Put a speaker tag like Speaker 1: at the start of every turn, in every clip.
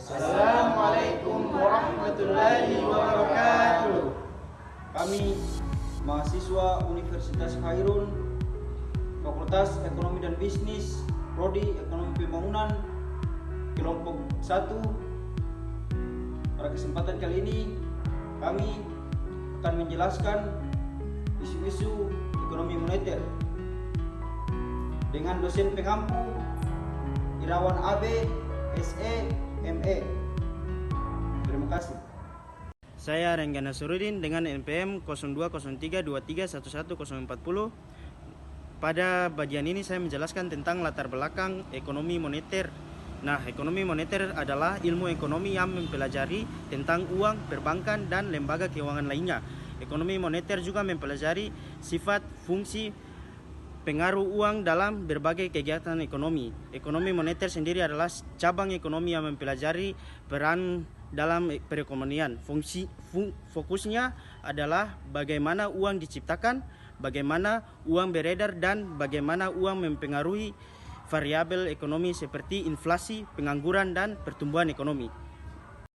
Speaker 1: Assalamualaikum warahmatullahi wabarakatuh. Kami mahasiswa Universitas Khairun, Fakultas Ekonomi dan Bisnis, Prodi Ekonomi Pembangunan, kelompok 1. Pada kesempatan kali ini kami akan menjelaskan isu-isu ekonomi moneter dengan dosen pengampu Irawan AB, SE, ME. Terima kasih.
Speaker 2: Saya Rengga Nasruddin dengan NPM 020323111040. Pada bagian ini saya menjelaskan tentang latar belakang ekonomi moneter. Nah, ekonomi moneter adalah ilmu ekonomi yang mempelajari tentang uang, perbankan, dan lembaga keuangan lainnya. Ekonomi moneter juga mempelajari sifat, fungsi, pengaruh uang dalam berbagai kegiatan ekonomi. Ekonomi moneter sendiri adalah cabang ekonomi yang mempelajari peran dalam perekonomian. Fokusnya adalah bagaimana uang diciptakan, bagaimana uang beredar, dan bagaimana uang mempengaruhi variabel ekonomi seperti inflasi, pengangguran, dan pertumbuhan ekonomi.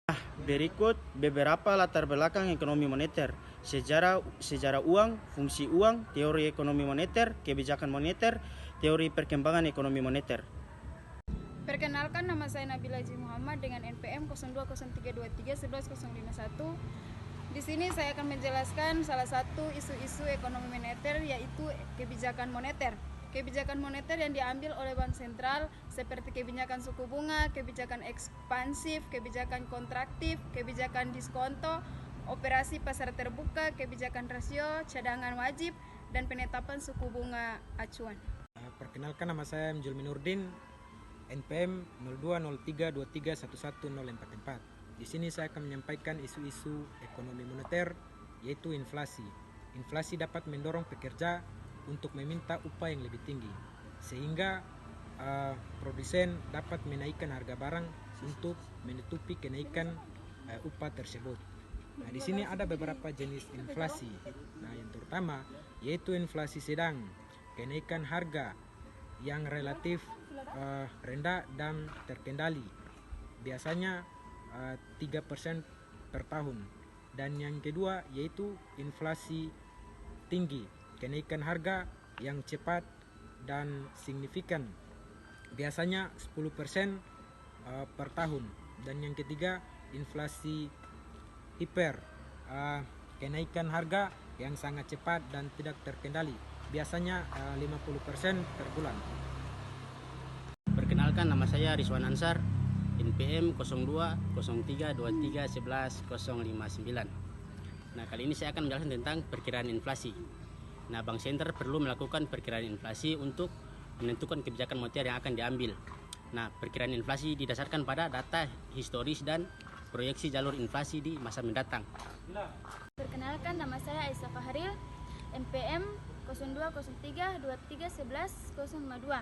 Speaker 2: Nah, berikut beberapa latar belakang ekonomi moneter. Sejarah uang, fungsi uang, teori ekonomi moneter, kebijakan moneter, teori perkembangan ekonomi moneter.
Speaker 3: Perkenalkan, nama saya Nabila Haji Muhammad dengan NPM 0203311051. Di sini saya akan menjelaskan salah satu isu-isu ekonomi moneter, yaitu kebijakan moneter. Kebijakan moneter yang diambil oleh Bank Sentral seperti kebijakan suku bunga, kebijakan ekspansif, kebijakan kontraktif, kebijakan diskonto, operasi pasar terbuka, kebijakan rasio, cadangan wajib, dan penetapan suku bunga acuan.
Speaker 4: Perkenalkan, nama saya Mjulmi Nurdin, NPM 020323111044. Di sini saya akan menyampaikan isu-isu ekonomi moneter, yaitu inflasi. Inflasi dapat mendorong pekerja untuk meminta upah yang lebih tinggi, sehingga produsen dapat menaikkan harga barang untuk menutupi kenaikan upah tersebut. Nah, di sini ada beberapa jenis inflasi. Nah, yang terutama yaitu inflasi sedang, kenaikan harga yang relatif rendah dan terkendali, biasanya 3% per tahun. Dan yang kedua yaitu inflasi tinggi, kenaikan harga yang cepat dan signifikan, biasanya 10% per tahun. Dan yang ketiga inflasi hiper, kenaikan harga yang sangat cepat dan tidak terkendali, biasanya 50% per bulan.
Speaker 2: Perkenalkan, nama saya Rizwan Ansar, NPM 020323111059. Nah, kali ini saya akan menjelaskan tentang perkiraan inflasi. Nah, Bank Sentral perlu melakukan perkiraan inflasi untuk menentukan kebijakan moneter yang akan diambil. Nah, perkiraan inflasi didasarkan pada data historis dan proyeksi jalur inflasi di masa mendatang.
Speaker 5: Perkenalkan, nama saya Aisyah Fahril, NPM 020323111052,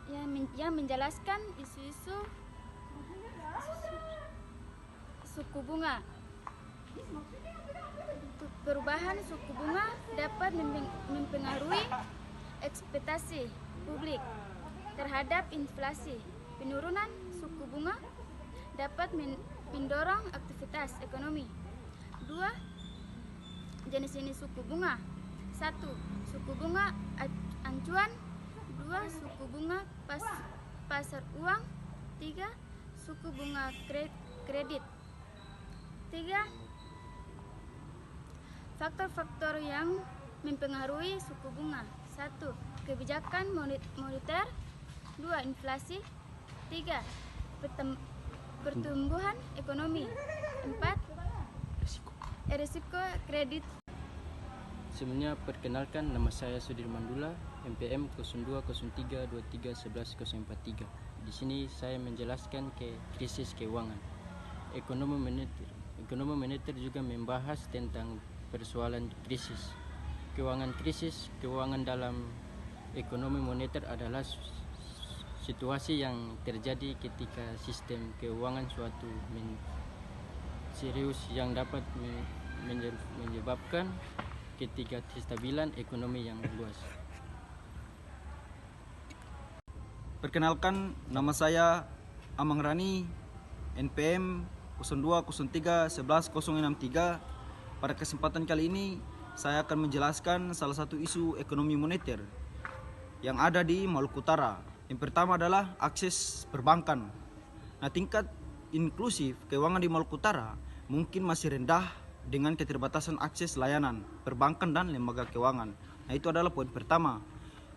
Speaker 5: yang menjelaskan isu-isu suku bunga. Perubahan suku bunga dapat mempengaruhi ekspektasi publik terhadap inflasi. Penurunan suku bunga dapat mendorong aktivitas ekonomi. 2. Jenis-jenis suku bunga. 1. Suku bunga acuan. 2. Suku bunga pasar uang. 3. Suku bunga kredit. 3. Faktor-faktor yang mempengaruhi suku bunga. 1. Kebijakan moneter. 2. Inflasi. 3. Pertumbuhan ekonomi. 4. Risiko kredit.
Speaker 6: Sebelumnya, perkenalkan, nama saya Sudirman Dula, MPM 020323111043. Di sini saya menjelaskan krisis keuangan. Ekonomi moneter juga membahas tentang persoalan krisis. Keuangan dalam ekonomi moneter adalah situasi yang terjadi ketika sistem keuangan suatu serius yang dapat menyebabkan ketidakstabilan ekonomi yang luas.
Speaker 1: Perkenalkan, nama saya
Speaker 7: Amang Rani, NPM 0203111063. Pada kesempatan kali ini saya akan menjelaskan salah satu isu ekonomi moneter yang ada di Maluku Utara. Yang pertama adalah akses perbankan. Nah, tingkat inklusif keuangan di Maluku Utara mungkin masih rendah dengan keterbatasan akses layanan perbankan dan lembaga keuangan. Nah, itu adalah poin pertama.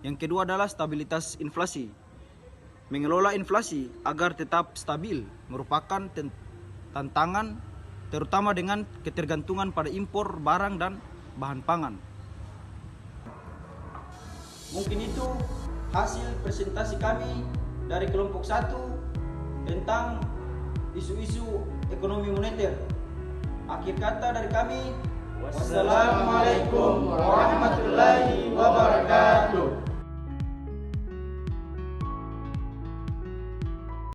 Speaker 7: Yang kedua adalah stabilitas inflasi. Mengelola inflasi agar tetap stabil merupakan tantangan terutama dengan ketergantungan pada impor barang dan bahan pangan.
Speaker 1: Mungkin itu hasil presentasi kami dari kelompok 1 tentang isu-isu ekonomi moneter. Akhir kata dari kami, wassalamualaikum warahmatullahi wabarakatuh.